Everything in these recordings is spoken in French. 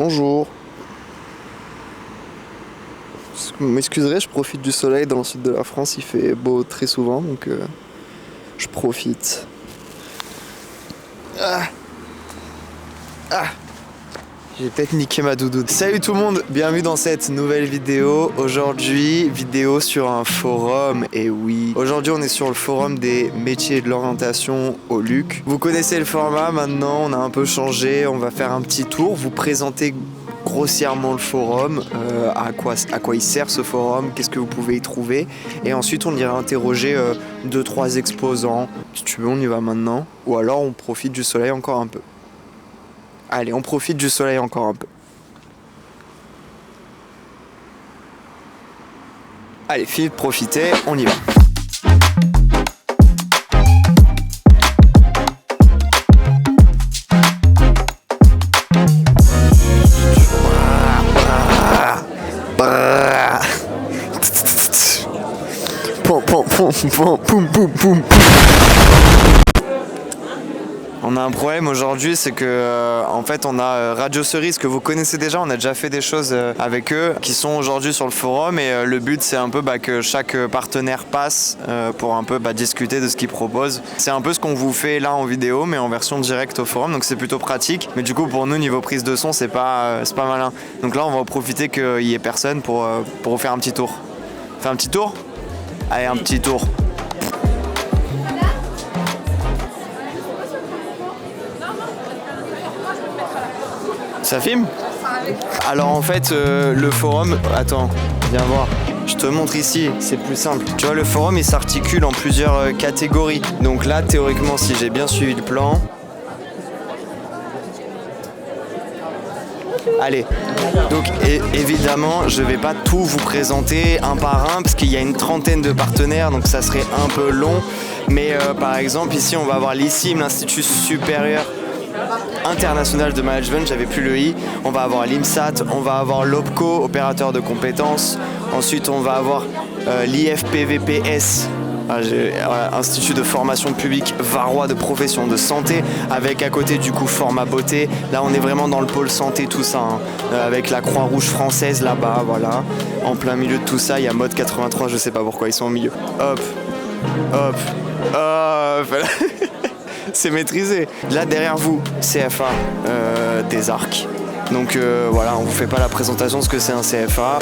Bonjour. Vous m'excuserez, je profite du soleil dans le sud de la France, il fait beau très souvent, donc je profite. J'ai peut-être niqué ma doudoune. Salut tout le monde, bienvenue dans cette nouvelle vidéo. Aujourd'hui, vidéo sur un forum, et oui. Aujourd'hui, on est sur le forum des métiers et de l'orientation au LUC. Vous connaissez le format maintenant, on a un peu changé. On va faire un petit tour, vous présenter grossièrement le forum, à quoi il sert ce forum, qu'est-ce que vous pouvez y trouver. Et ensuite, on ira interroger 2-3 exposants. Si tu veux, on y va maintenant. Ou alors, on profite du soleil encore un peu. Allez, on profite du soleil encore un peu. Allez, fini de profiter, on y va. On a un problème aujourd'hui, c'est que en fait on a Radio Cerise que vous connaissez déjà, on a déjà fait des choses avec eux qui sont aujourd'hui sur le forum et le but c'est un peu que chaque partenaire passe pour un peu discuter de ce qu'il propose. C'est un peu ce qu'on vous fait là en vidéo mais en version directe au forum, donc c'est plutôt pratique, mais du coup pour nous niveau prise de son c'est pas malin. Donc là on va en profiter qu'il y ait personne pour vous faire un petit tour. Faire un petit tour ? Allez, un petit tour. Ça filme ? Alors en fait le forum, attends, viens voir, je te montre ici, c'est plus simple. Tu vois, le forum il s'articule en plusieurs catégories. Donc là théoriquement, si j'ai bien suivi le plan, allez, donc évidemment je vais pas tout vous présenter un par un parce qu'il y a une trentaine de partenaires, donc ça serait un peu long. Mais par exemple ici on va avoir l'ICIM, l'Institut Supérieur International de Management, j'avais plus le I. On va avoir l'IMSAT, on va avoir l'OPCO, opérateur de compétences. Ensuite on va avoir l'IFPVPS, Institut de formation publique varois de profession de santé, avec à côté du coup Format Beauté. Là on est vraiment dans le pôle santé, tout ça, avec la Croix-Rouge française là-bas, voilà. En plein milieu de tout ça, il y a Mode 83, je sais pas pourquoi ils sont au milieu. Hop, hop, hop. C'est maîtrisé. Là derrière vous, CFA des Arcs. Donc voilà, on vous fait pas la présentation de ce que c'est un CFA.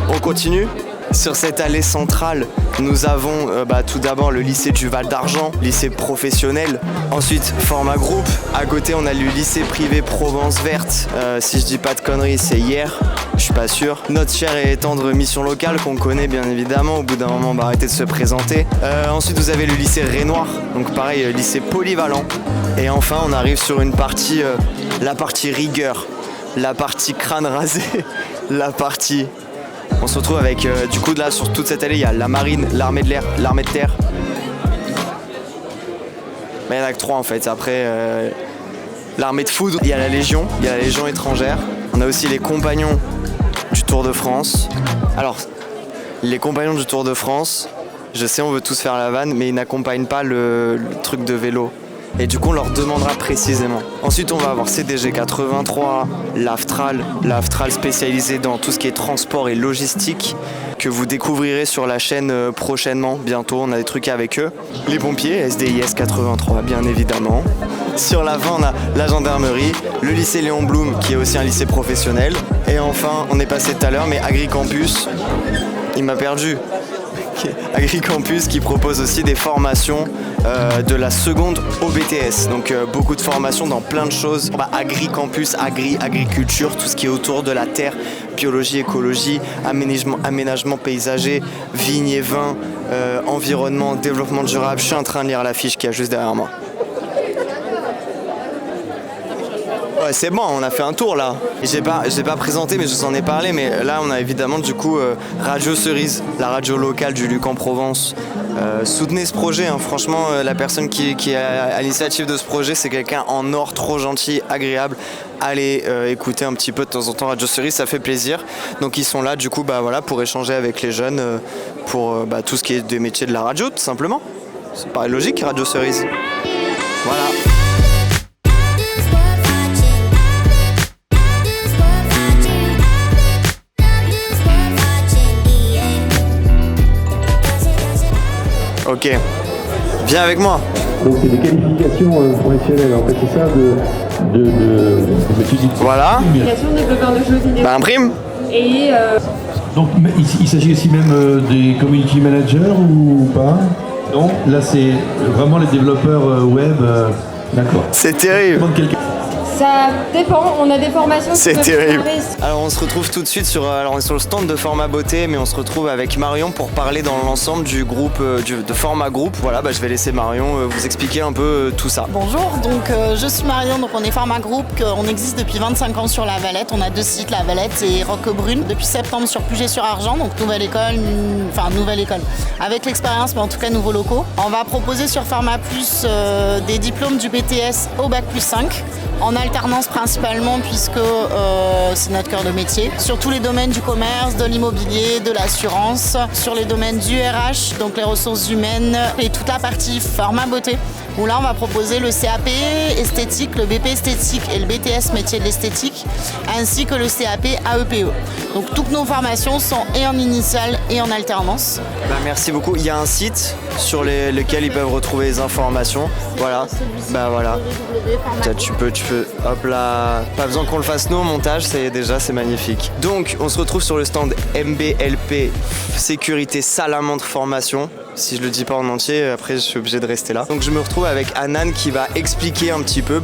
On continue. Sur cette allée centrale, nous avons tout d'abord le lycée du Val d'Argent, lycée professionnel. Ensuite, Format Groupe. À côté, on a le lycée privé Provence Verte. Si je dis pas de conneries, c'est hier. Je suis pas sûr. Notre chère et tendre mission locale qu'on connaît bien évidemment. Au bout d'un moment, on va arrêter de se présenter. Ensuite, vous avez le lycée Rénoir. Donc pareil, lycée polyvalent. Et enfin, on arrive sur une partie, la partie rigueur, la partie crâne rasé, la partie... On se retrouve avec, du coup là sur toute cette allée, il y a la marine, l'armée de l'air, l'armée de terre. Mais il n'y en a que 3 en fait. Après, l'armée de foudre, il y a la Légion étrangère. On a aussi les compagnons du Tour de France. Alors, les compagnons du Tour de France, je sais on veut tous faire la vanne, mais ils n'accompagnent pas le truc de vélo. Et du coup on leur demandera précisément. Ensuite on va avoir CDG 83, l'Aftral spécialisé dans tout ce qui est transport et logistique, que vous découvrirez sur la chaîne prochainement, bientôt, on a des trucs avec eux. Les pompiers, SDIS 83 bien évidemment. Sur l'avant on a la gendarmerie, le lycée Léon Blum qui est aussi un lycée professionnel. Et enfin, on est passé tout à l'heure, mais Agricampus, il m'a perdu. Agricampus qui propose aussi des formations de la seconde au BTS, donc beaucoup de formations dans plein de choses. Agricampus, agriculture, tout ce qui est autour de la terre, biologie, écologie, aménagement paysager, vignes et vins, environnement, développement durable. Je suis en train de lire l'affiche qui est juste derrière moi. Ouais, c'est bon, on a fait un tour là. J'ai pas présenté, mais je vous en ai parlé. Mais là, on a évidemment du coup Radio Cerise, la radio locale du Luc en Provence. Soutenez ce projet, hein. Franchement, la personne qui est à l'initiative de ce projet, c'est quelqu'un en or, trop gentil, agréable. Allez écouter un petit peu de temps en temps Radio Cerise, ça fait plaisir. Donc ils sont là du coup pour échanger avec les jeunes pour tout ce qui est des métiers de la radio, tout simplement. C'est pas logique, Radio Cerise. Voilà. Ok. Viens avec moi. Donc c'est des qualifications professionnelles, en fait, c'est ça Voilà. Qualification de développeur de jeux vidéo. Bah imprime. Et Donc il s'agit aussi même des community managers ou pas? Non, là c'est vraiment les développeurs web, d'accord. C'est terrible. ça dépend, on a des formations. C'est terrible. Alors on se retrouve tout de suite on est sur le stand de Format Beauté, mais on se retrouve avec Marion pour parler dans l'ensemble du groupe de Format Group. Voilà, je vais laisser Marion vous expliquer un peu tout ça. Bonjour, donc je suis Marion, donc on est Format Group, on existe depuis 25 ans sur La Valette, on a 2 sites, La Valette et Roquebrune. Depuis septembre sur Puget-sur-Argent, donc nouvelle école, avec l'expérience, mais en tout cas nouveaux locaux. On va proposer sur Format Plus des diplômes du BTS au Bac plus 5, en alternance principalement puisque c'est notre cœur de métier, sur tous les domaines du commerce, de l'immobilier, de l'assurance, sur les domaines du RH, donc les ressources humaines et toute la partie Format Beauté, où là on va proposer le CAP esthétique, le BP esthétique et le BTS métier de l'esthétique, ainsi que le CAP AEPE. Donc toutes nos formations sont et en initiale et en alternance. Merci beaucoup. Il y a un site sur lequel ils peuvent retrouver les informations. Voilà. Voilà. Tu peux, hop là. Pas besoin qu'on le fasse nous au montage, c'est magnifique. Donc on se retrouve sur le stand MBLP Sécurité Salamandre Formation. Si je le dis pas en entier, après je suis obligé de rester là. Donc je me retrouve avec Anan qui va expliquer un petit peu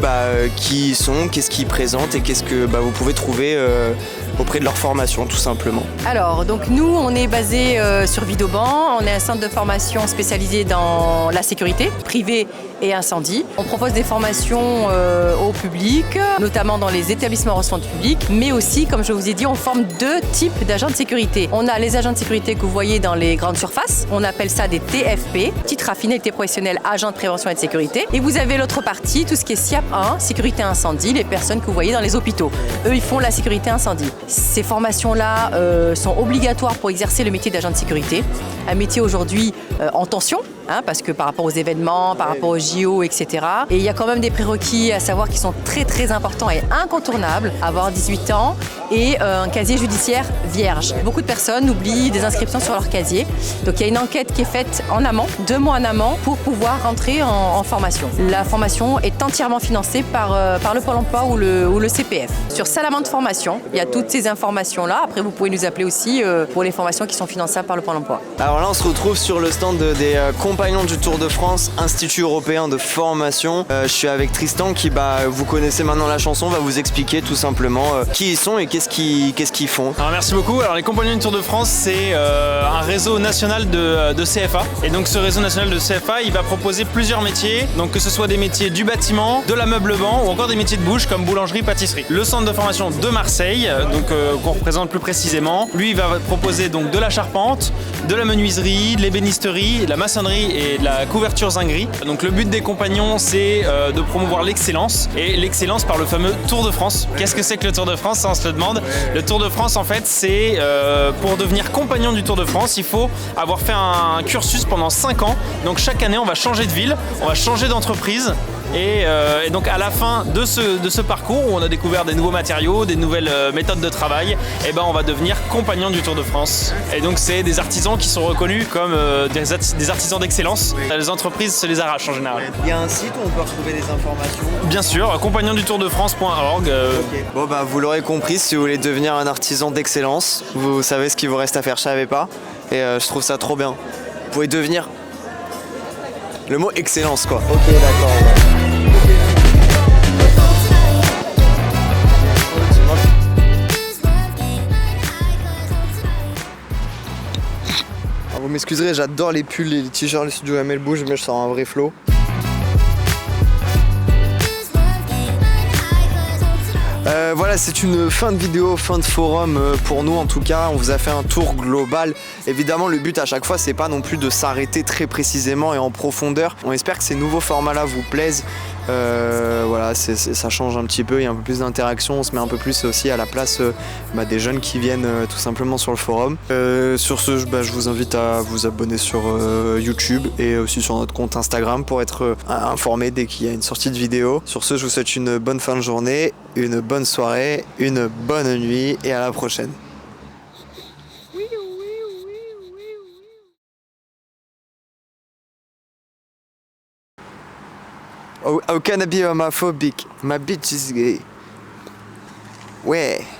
qui ils sont, qu'est-ce qu'ils présentent et qu'est-ce que vous pouvez trouver auprès de leur formation tout simplement. Alors donc nous on est basé sur Vidauban, on est un centre de formation spécialisé dans la sécurité privée et incendie. On propose des formations au public, notamment dans les établissements recevant du public, mais aussi, comme je vous ai dit, on forme 2 types d'agents de sécurité. On a les agents de sécurité que vous voyez dans les grandes surfaces, on appelle ça des TFP, titre à finalité professionnelle, agent de prévention et de sécurité. Et vous avez l'autre partie, tout ce qui est SIAP 1, sécurité incendie, les personnes que vous voyez dans les hôpitaux. Eux, ils font la sécurité incendie. Ces formations-là sont obligatoires pour exercer le métier d'agent de sécurité. Un métier aujourd'hui en tension, parce que par rapport aux événements, par rapport aux JO, etc. Et il y a quand même des prérequis à savoir qui sont très très importants et incontournables. Avoir 18 ans et un casier judiciaire vierge. Beaucoup de personnes oublient des inscriptions sur leur casier. Donc il y a une enquête qui est faite en amont, 2 mois en amont, pour pouvoir rentrer en formation. La formation est entièrement financée par le Pôle emploi ou le CPF. Sur Salamandre Formation, il y a toutes ces informations-là. Après, vous pouvez nous appeler aussi pour les formations qui sont finançables par le Pôle emploi. Alors là, on se retrouve sur le stand des compagnons du Tour de France, Institut européen de formation. Je suis avec Tristan qui, vous connaissez maintenant la chanson, va vous expliquer tout simplement qui ils sont et qu'est-ce qu'ils font. Alors merci beaucoup. Alors les compagnons du Tour de France, c'est un réseau national de CFA. Et donc ce réseau national de CFA, il va proposer plusieurs métiers. Donc que ce soit des métiers du bâtiment, de l'ameublement ou encore des métiers de bouche comme boulangerie, pâtisserie. Le centre de formation de Marseille, qu'on représente plus précisément, lui il va proposer donc de la charpente, de la menuiserie, de l'ébénisterie, de la maçonnerie et de la couverture zinguerie. Donc le but des compagnons, c'est de promouvoir l'excellence et l'excellence par le fameux Tour de France. Qu'est-ce que c'est que le Tour de France? Ça, on se le demande. Le Tour de France, en fait, c'est pour devenir compagnon du Tour de France, il faut avoir fait un cursus pendant 5 ans. Donc chaque année, on va changer de ville, on va changer d'entreprise. Et donc à la fin de ce parcours où on a découvert des nouveaux matériaux, des nouvelles méthodes de travail, on va devenir compagnon du Tour de France. Et donc c'est des artisans qui sont reconnus comme des artisans d'excellence. Les entreprises se les arrachent en général. Il y a un site où on peut retrouver des informations? Bien sûr, compagnondutourdefrance.org. Okay. Bon vous l'aurez compris, si vous voulez devenir un artisan d'excellence, vous savez ce qu'il vous reste à faire, je savais pas. Et je trouve ça trop bien. Vous pouvez devenir le mot excellence quoi. Ok d'accord. Vous m'excuserez, j'adore les pulls et les t-shirts, le studio ML bouge, mais je sens un vrai flow. Voilà, c'est une fin de vidéo, fin de forum pour nous en tout cas. On vous a fait un tour global. Évidemment, le but à chaque fois, c'est pas non plus de s'arrêter très précisément et en profondeur. On espère que ces nouveaux formats-là vous plaisent. Voilà, ça change un petit peu, il y a un peu plus d'interaction, on se met un peu plus aussi à la place des jeunes qui viennent tout simplement sur le forum. Sur ce, je vous invite à vous abonner sur YouTube et aussi sur notre compte Instagram pour être informé dès qu'il y a une sortie de vidéo. Sur ce, je vous souhaite une bonne fin de journée, une bonne soirée, une bonne nuit et à la prochaine. How can I be homophobic? My bitch is gay. Ouais.